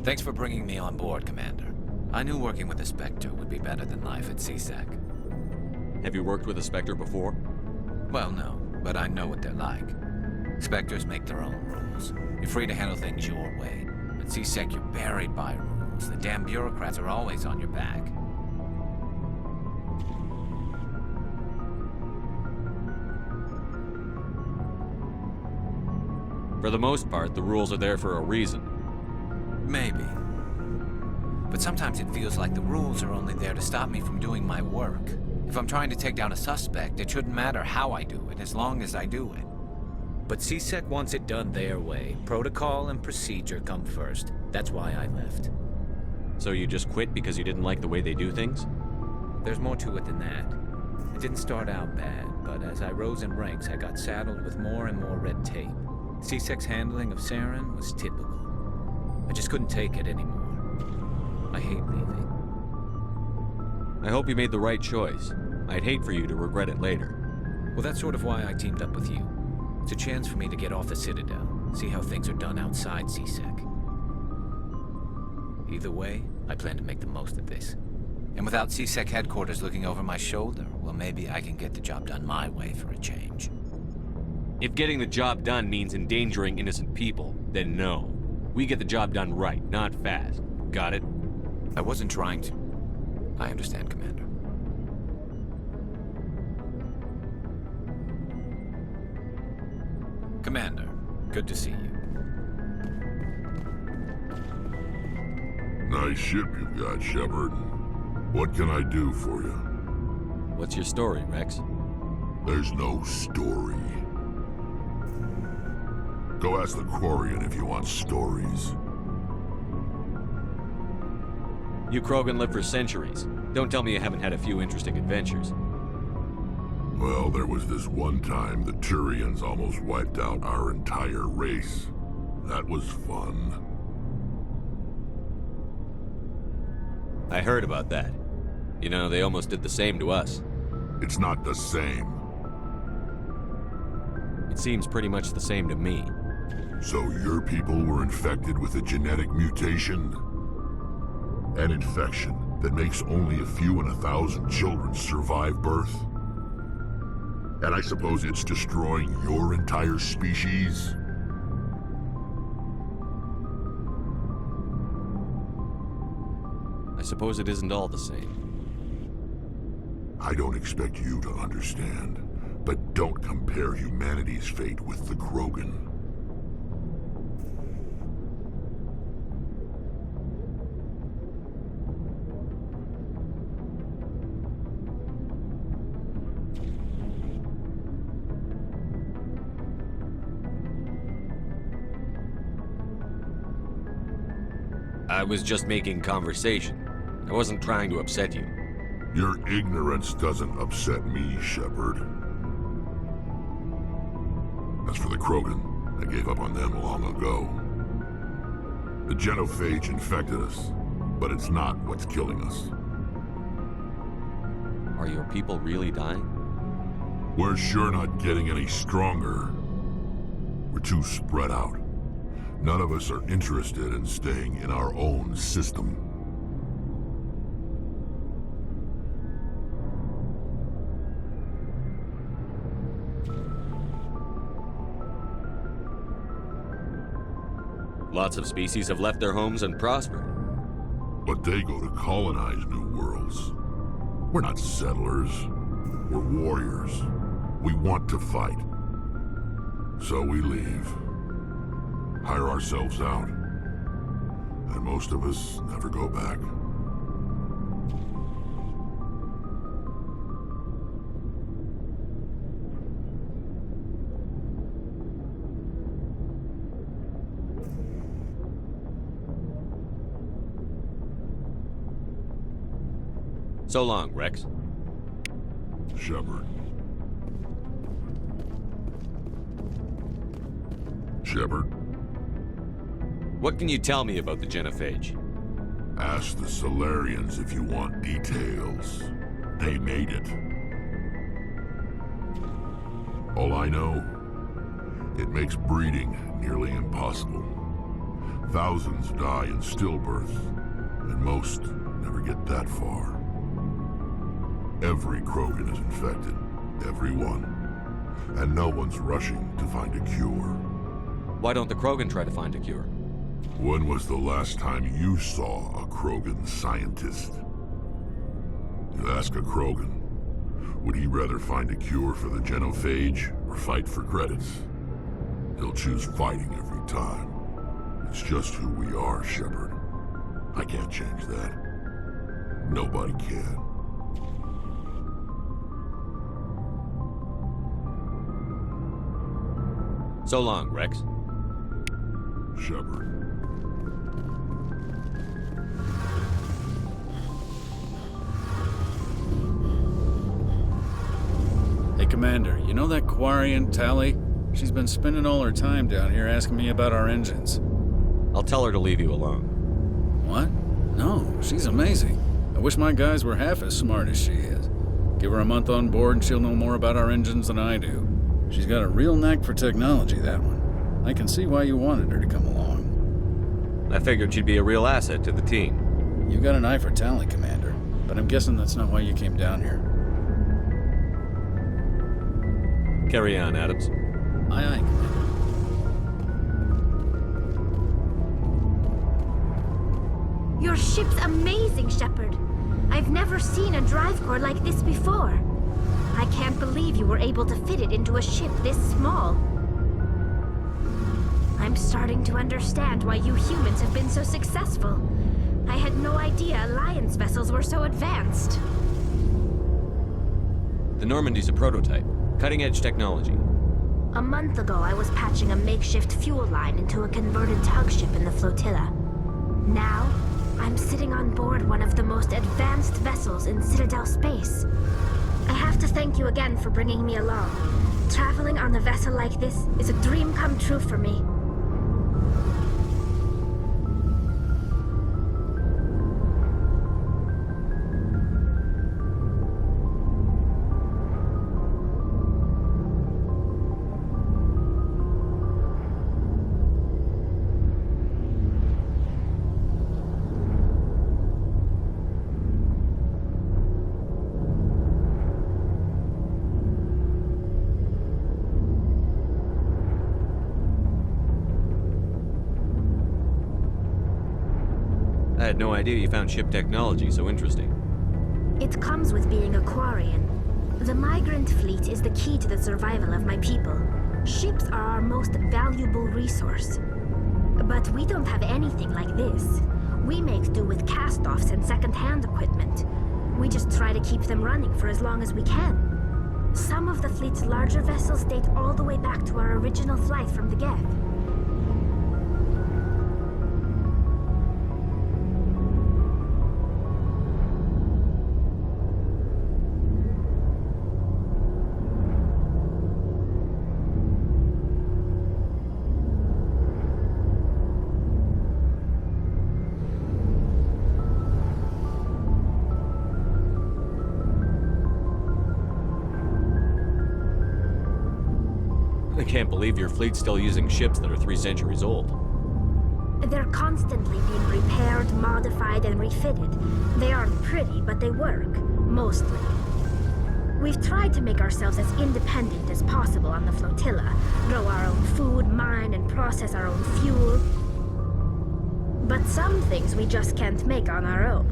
Thanks for bringing me on board, Commander. I knew working with a Spectre would be better than life at CSEC. Have you worked with a Spectre before? Well, no, but I know what they're like. Spectres make their own rules. You're free to handle things your way. At CSEC, you're buried by rules. The damn bureaucrats are always on your back. For the most part, the rules are there for a reason. Maybe. But sometimes it feels like the rules are only there to stop me from doing my work. If I'm trying to take down a suspect, it shouldn't matter how I do it, as long as I do it. But CSEC wants it done their way. Protocol and procedure come first. That's why I left. So you just quit because you didn't like the way they do things? There's more to it than that. It didn't start out bad, but as I rose in ranks, I got saddled with more and more red tape. CSEC's handling of Saren was typical. I just couldn't take it anymore. I hate leaving. I hope you made the right choice. I'd hate for you to regret it later. Well, that's sort of why I teamed up with you. It's a chance for me to get off the Citadel, see how things are done outside CSEC. Either way, I plan to make the most of this. And without CSEC headquarters looking over my shoulder, well, maybe I can get the job done my way for a change. If getting the job done means endangering innocent people, then no. We get the job done right, not fast. Got it? I wasn't trying to. I understand, Commander. Commander, good to see you. Nice ship you've got, Shepard. What can I do for you? What's your story, Rex? There's no story. Go ask the Quarian if you want stories. You Krogan live for centuries. Don't tell me you haven't had a few interesting adventures. Well, there was this one time the Turians almost wiped out our entire race. That was fun. I heard about that. You know, they almost did the same to us. It's not the same. It seems pretty much the same to me. So your people were infected with a genetic mutation? An infection that makes only a few in 1,000 children survive birth? And I suppose it's destroying your entire species? I suppose it isn't all the same. I don't expect you to understand, but don't compare humanity's fate with the Krogan. I was just making conversation. I wasn't trying to upset you. Your ignorance doesn't upset me, Shepard. As for the Krogan, I gave up on them long ago. The genophage infected us, but it's not what's killing us. Are your people really dying? We're sure not getting any stronger. We're too spread out. None of us are interested in staying in our own system. Lots of species have left their homes and prospered. But they go to colonize new worlds. We're not settlers. We're warriors. We want to fight. So we leave. Hire ourselves out. And most of us never go back. So long, Rex. Shepard. Shepard? What can you tell me about the genophage? Ask the Solarians if you want details. They made it. All I know, it makes breeding nearly impossible. Thousands die in stillbirth, and most never get that far. Every Krogan is infected. Every one. And no one's rushing to find a cure. Why don't the Krogan try to find a cure? When was the last time you saw a Krogan scientist? You ask a Krogan, would he rather find a cure for the genophage or fight for credits? He'll choose fighting every time. It's just who we are, Shepard. I can't change that. Nobody can. So long, Rex. Shepard. Hey, Commander, you know that Quarian, Tali? She's been spending all her time down here asking me about our engines. I'll tell her to leave you alone. What? No, she's amazing. I wish my guys were half as smart as she is. Give her a month on board and she'll know more about our engines than I do. She's got a real knack for technology, that one. I can see why you wanted her to come along. I figured she'd be a real asset to the team. You got an eye for talent, Commander, but I'm guessing that's not why you came down here. Carry on, Adams. Aye, aye, Commander. Your ship's amazing, Shepard. I've never seen a drive core like this before. I can't believe you were able to fit it into a ship this small. I'm starting to understand why you humans have been so successful. I had no idea Alliance vessels were so advanced. The Normandy's a prototype. Cutting-edge technology. A month ago, I was patching a makeshift fuel line into a converted tug ship in the flotilla. Now, I'm sitting on board one of the most advanced vessels in Citadel space. I have to thank you again for bringing me along. Traveling on a vessel like this is a dream come true for me. I had no idea you found ship technology so interesting. It comes with being a Quarian. The migrant fleet is the key to the survival of my people. Ships are our most valuable resource. But we don't have anything like this. We make do with cast-offs and second-hand equipment. We just try to keep them running for as long as we can. Some of the fleet's larger vessels date all the way back to our original flight from the Geth. I can't believe your fleet's still using ships that are 3 centuries old. They're constantly being repaired, modified, and refitted. They aren't pretty, but they work. Mostly. We've tried to make ourselves as independent as possible on the flotilla. Grow our own food, mine, and process our own fuel. But some things we just can't make on our own.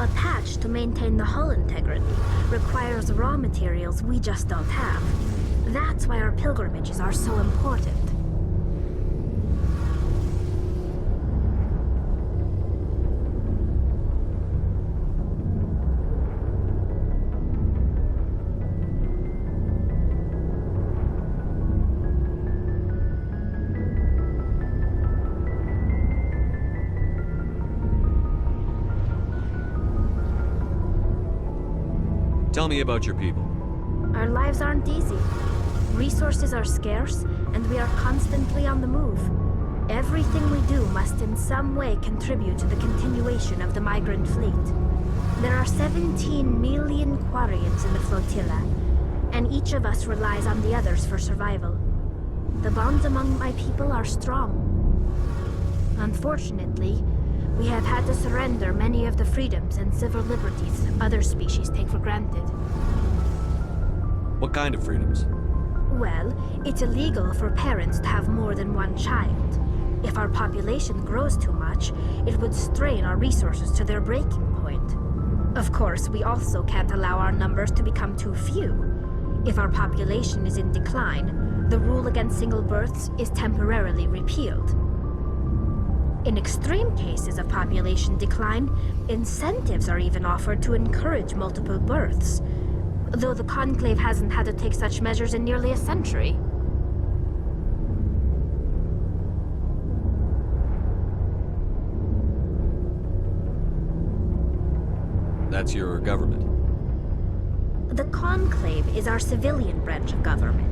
A patch to maintain the hull integrity requires raw materials we just don't have. That's why our pilgrimages are so important. Tell me about your people. Our lives aren't easy. Resources are scarce, and we are constantly on the move. Everything we do must in some way contribute to the continuation of the migrant fleet. There are 17 million Quarians in the flotilla, and each of us relies on the others for survival. The bonds among my people are strong. Unfortunately, we have had to surrender many of the freedoms and civil liberties other species take for granted. What kind of freedoms? Well, it's illegal for parents to have more than one child. If our population grows too much, it would strain our resources to their breaking point. Of course, we also can't allow our numbers to become too few. If our population is in decline, the rule against single births is temporarily repealed. In extreme cases of population decline, incentives are even offered to encourage multiple births, though the Conclave hasn't had to take such measures in nearly a century. That's your government. The Conclave is our civilian branch of government.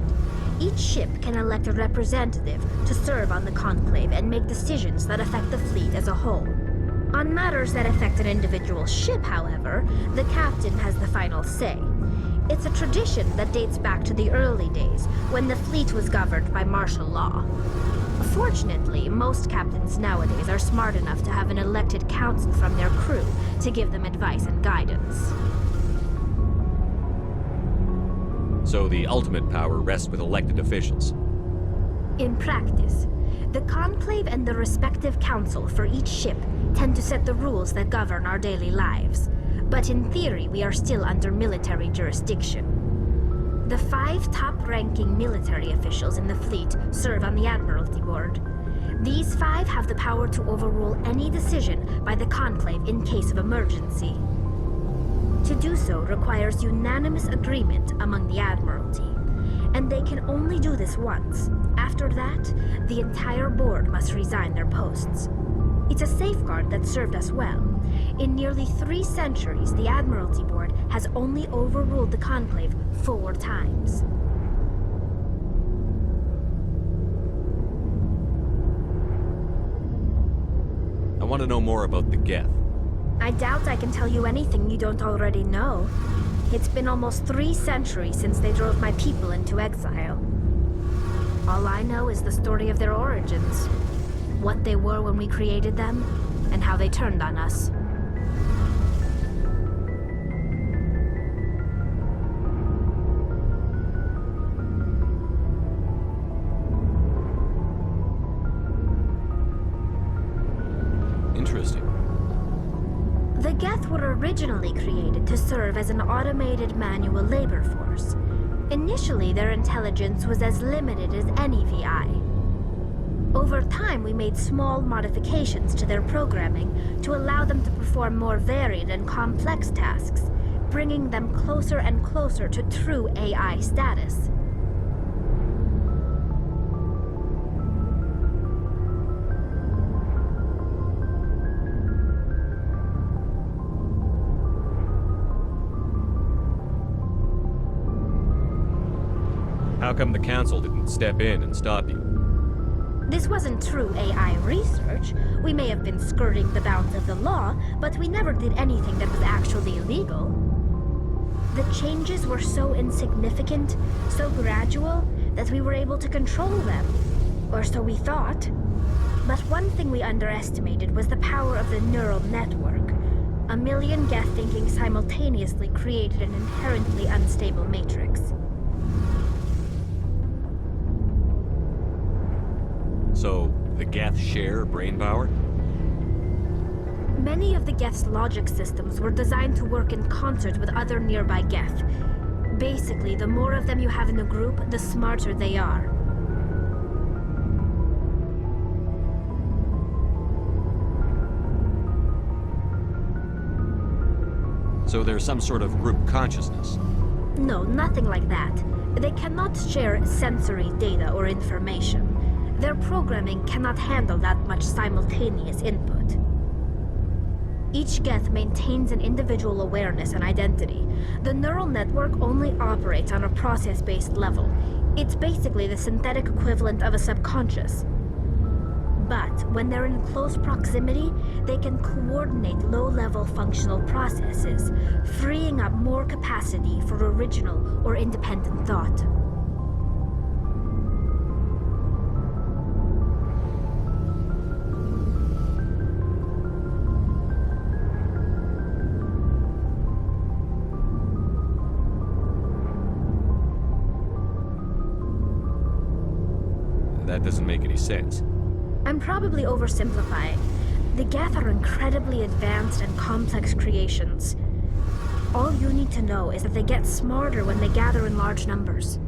Each ship can elect a representative to serve on the Conclave and make decisions that affect the fleet as a whole. On matters that affect an individual ship, however, the captain has the final say. It's a tradition that dates back to the early days, when the fleet was governed by martial law. Fortunately, most captains nowadays are smart enough to have an elected council from their crew to give them advice and guidance. So the ultimate power rests with elected officials. In practice, the Conclave and the respective council for each ship tend to set the rules that govern our daily lives. But in theory, we are still under military jurisdiction. The 5 top-ranking military officials in the fleet serve on the Admiralty Board. These 5 have the power to overrule any decision by the Conclave in case of emergency. To do so requires unanimous agreement among the Admiralty, and they can only do this once. After that, the entire board must resign their posts. It's a safeguard that served us well. In nearly 3 centuries, the Admiralty Board has only overruled the Conclave 4 times. I want to know more about the Geth. I doubt I can tell you anything you don't already know. It's been almost 3 centuries since they drove my people into exile. All I know is the story of their origins, what they were when we created them, and how they turned on us. Interesting. The Geth were originally created to serve as an automated manual labor force. Initially, their intelligence was as limited as any VI. Over time, we made small modifications to their programming to allow them to perform more varied and complex tasks, bringing them closer and closer to true AI status. How come the council didn't step in and stop you? This wasn't true AI research. We may have been skirting the bounds of the law, but we never did anything that was actually illegal. The changes were so insignificant, so gradual, that we were able to control them. Or so we thought. But one thing we underestimated was the power of the neural network. A million Geth thinking simultaneously created an inherently unstable matrix. So, the Geth share brain power? Many of the Geth's logic systems were designed to work in concert with other nearby Geth. Basically, the more of them you have in a group, the smarter they are. So there's some sort of group consciousness? No, nothing like that. They cannot share sensory data or information. Their programming cannot handle that much simultaneous input. Each Geth maintains an individual awareness and identity. The neural network only operates on a process-based level. It's basically the synthetic equivalent of a subconscious. But when they're in close proximity, they can coordinate low-level functional processes, freeing up more capacity for original or independent thought. That doesn't make any sense. I'm probably oversimplifying. The Geth are incredibly advanced and complex creations. All you need to know is that they get smarter when they gather in large numbers.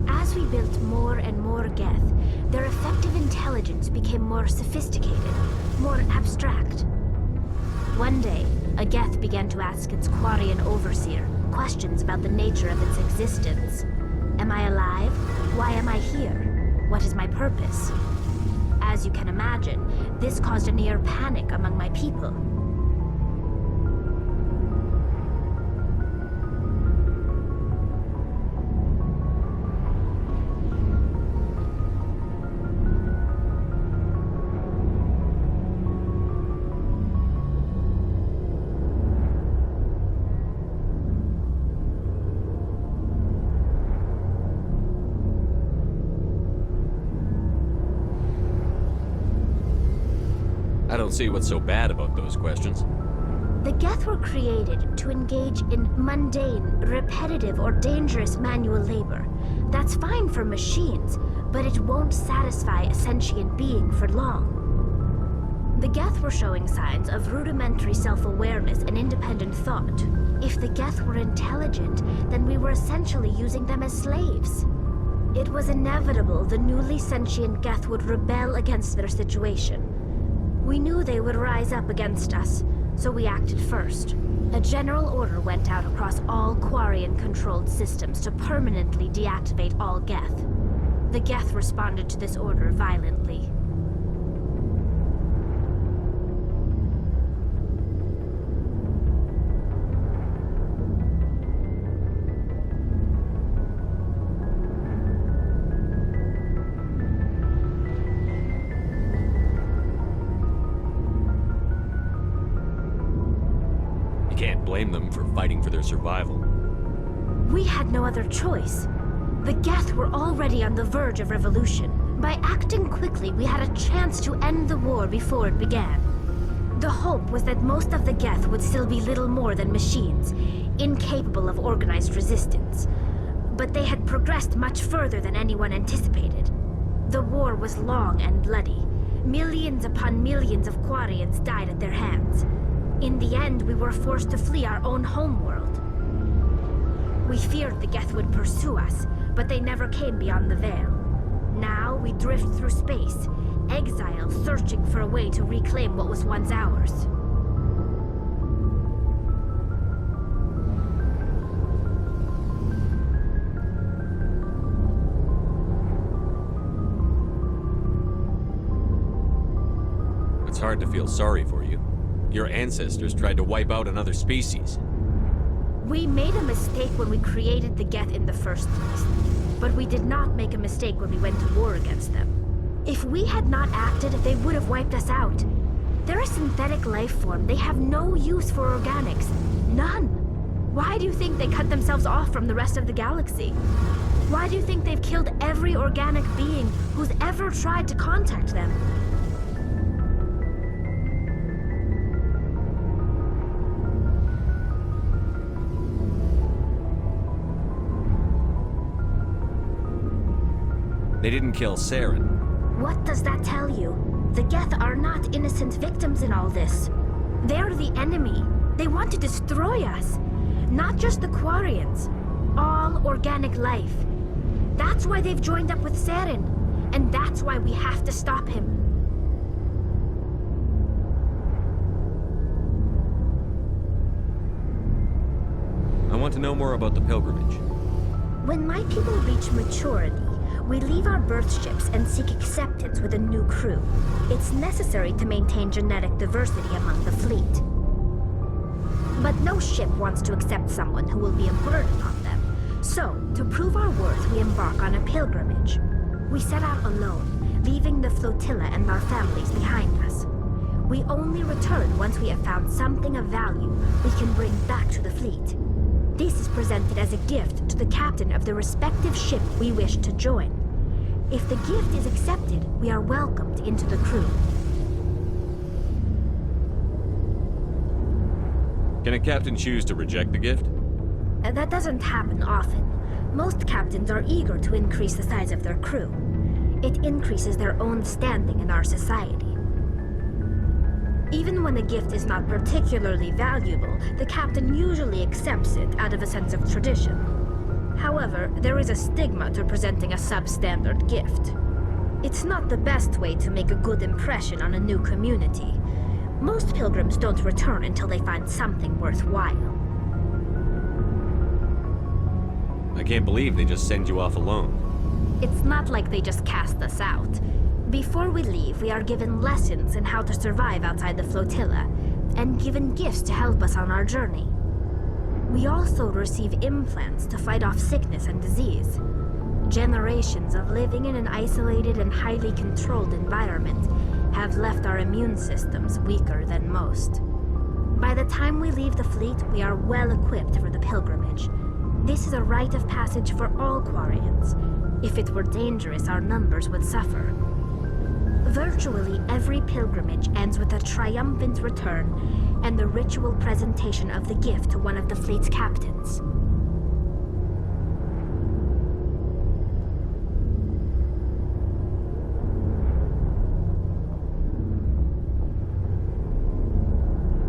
As we built more and more Geth, their effective intelligence became more sophisticated, more abstract. One day, a Geth began to ask its Quarian overseer questions about the nature of its existence. Am I alive? Why am I here? What is my purpose? As you can imagine, this caused a near panic among my people. I don't see what's so bad about those questions. The Geth were created to engage in mundane, repetitive, or dangerous manual labor. That's fine for machines, but it won't satisfy a sentient being for long. The Geth were showing signs of rudimentary self-awareness and independent thought. If the Geth were intelligent, then we were essentially using them as slaves. It was inevitable the newly sentient Geth would rebel against their situation. We knew they would rise up against us, so we acted first. A general order went out across all Quarian-controlled systems to permanently deactivate all Geth. The Geth responded to this order violently. Blame them for fighting for their survival. We had no other choice. The Geth were already on the verge of revolution. By acting quickly, we had a chance to end the war before it began. The hope was that most of the Geth would still be little more than machines, incapable of organized resistance. But they had progressed much further than anyone anticipated. The war was long and bloody. Millions upon millions of Quarians died at their hands. In the end, we were forced to flee our own homeworld. We feared the Geth would pursue us, but they never came beyond the Veil. Now we drift through space, exile, searching for a way to reclaim what was once ours. It's hard to feel sorry for you. Your ancestors tried to wipe out another species. We made a mistake when we created the Geth in the first place. But we did not make a mistake when we went to war against them. If we had not acted, they would have wiped us out. They're a synthetic life form. They have no use for organics. None. Why do you think they cut themselves off from the rest of the galaxy? Why do you think they've killed every organic being who's ever tried to contact them? They didn't kill Saren. What does that tell you? The Geth are not innocent victims in all this. They're the enemy. They want to destroy us. Not just the Quarians. All organic life. That's why they've joined up with Saren. And that's why we have to stop him. I want to know more about the pilgrimage. When my people reach maturity, we leave our birth ships and seek acceptance with a new crew. It's necessary to maintain genetic diversity among the fleet. But no ship wants to accept someone who will be a burden on them. So, to prove our worth, we embark on a pilgrimage. We set out alone, leaving the flotilla and our families behind us. We only return once we have found something of value we can bring back to the fleet. This is presented as a gift to the captain of the respective ship we wish to join. If the gift is accepted, we are welcomed into the crew. Can a captain choose to reject the gift? That doesn't happen often. Most captains are eager to increase the size of their crew. it increases their own standing in our society. Even when a gift is not particularly valuable, the captain usually accepts it out of a sense of tradition. However, there is a stigma to presenting a substandard gift. It's not the best way to make a good impression on a new community. Most pilgrims don't return until they find something worthwhile. I can't believe they just send you off alone. It's not like they just cast us out. Before we leave, we are given lessons in how to survive outside the flotilla, and given gifts to help us on our journey. We also receive implants to fight off sickness and disease. Generations of living in an isolated and highly controlled environment have left our immune systems weaker than most. By the time we leave the fleet, we are well equipped for the pilgrimage. This is a rite of passage for all Quarians. If it were dangerous, our numbers would suffer. Virtually every pilgrimage ends with a triumphant return and the ritual presentation of the gift to one of the fleet's captains.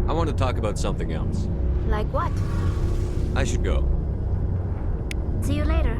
I want to talk about something else. Like what? I should go. See you later.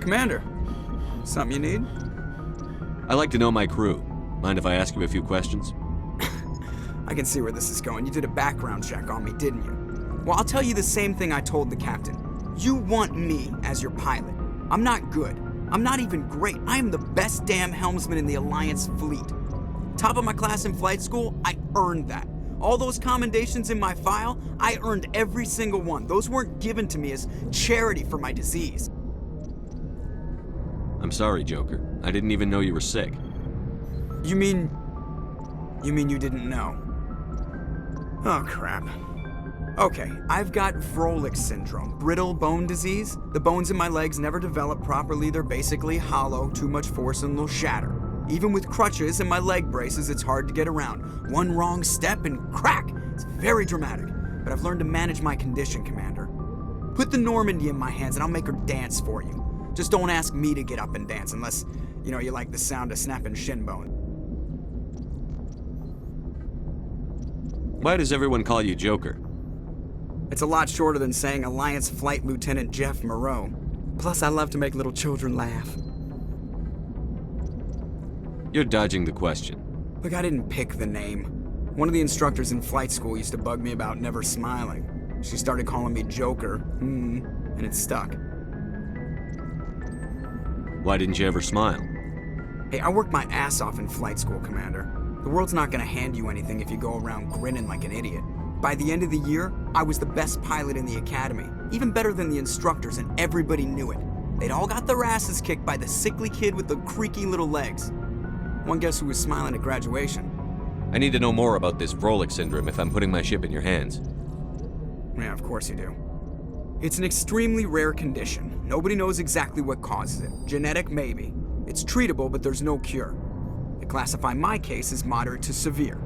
Commander, something you need? I like to know my crew. Mind if I ask you a few questions? I can see where this is going. You did a background check on me, didn't you? Well, I'll tell you the same thing I told the captain. You want me as your pilot. I'm not good. I'm not even great. I am the best damn helmsman in the Alliance fleet. Top of my class in flight school, I earned that. All those commendations in my file, I earned every single one. Those weren't given to me as charity for my disease. I'm sorry, Joker. I didn't even know you were sick. You mean you didn't know? Oh, crap. Okay, I've got Vrolik syndrome, brittle bone disease. The bones in my legs never develop properly. They're basically hollow, too much force and they'll shatter. Even with crutches and my leg braces, it's hard to get around. One wrong step and crack! It's very dramatic, but I've learned to manage my condition, Commander. Put the Normandy in my hands and I'll make her dance for you. Just don't ask me to get up and dance unless, you like the sound of snapping shin bone. Why does everyone call you Joker? It's a lot shorter than saying Alliance Flight Lieutenant Jeff Moreau. Plus, I love to make little children laugh. You're dodging the question. Look, I didn't pick the name. One of the instructors in flight school used to bug me about never smiling. She started calling me Joker, and it stuck. Why didn't you ever smile? Hey, I worked my ass off in flight school, Commander. The world's not gonna hand you anything if you go around grinning like an idiot. By the end of the year, I was the best pilot in the academy, even better than the instructors, and everybody knew it. They'd all got their asses kicked by the sickly kid with the creaky little legs. One guess who was smiling at graduation? I need to know more about this Vrolik syndrome if I'm putting my ship in your hands. Yeah, of course you do. It's an extremely rare condition. Nobody knows exactly what causes it. Genetic, maybe. It's treatable, but there's no cure. They classify my case as moderate to severe.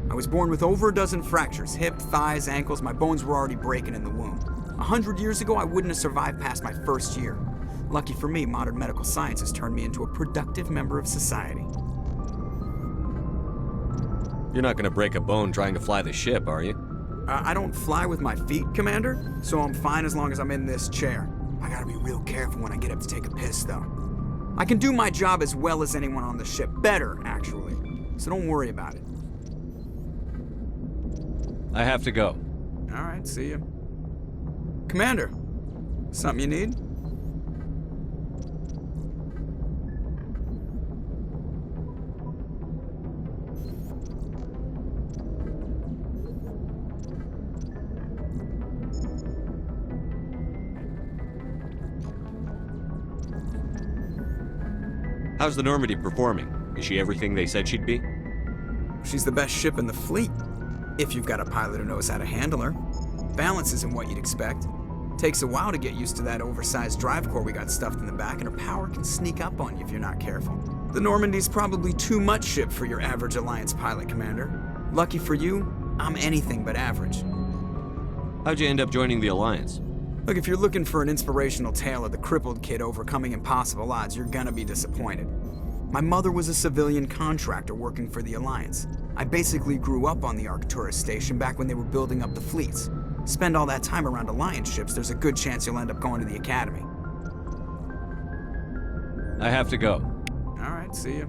I was born with over a dozen fractures, hip, thighs, ankles. My bones were already breaking in the womb. 100 years ago, I wouldn't have survived past my first year. Lucky for me, modern medical science has turned me into a productive member of society. You're not gonna break a bone trying to fly the ship, are you? I don't fly with my feet, Commander, so I'm fine as long as I'm in this chair. I gotta be real careful when I get up to take a piss, though. I can do my job as well as anyone on the ship. Better, actually. So don't worry about it. I have to go. All right, see ya. Commander, something you need? How's the Normandy performing? Is she everything they said she'd be? She's the best ship in the fleet, if you've got a pilot who knows how to handle her. Balance isn't what you'd expect. Takes a while to get used to that oversized drive core we got stuffed in the back, and her power can sneak up on you if you're not careful. The Normandy's probably too much ship for your average Alliance pilot, Commander. Lucky for you, I'm anything but average. How'd you end up joining the Alliance? Look, if you're looking for an inspirational tale of the crippled kid overcoming impossible odds, you're gonna be disappointed. My mother was a civilian contractor working for the Alliance. I basically grew up on the Arcturus station back when they were building up the fleets. Spend all that time around Alliance ships, there's a good chance you'll end up going to the Academy. I have to go. All right, see ya.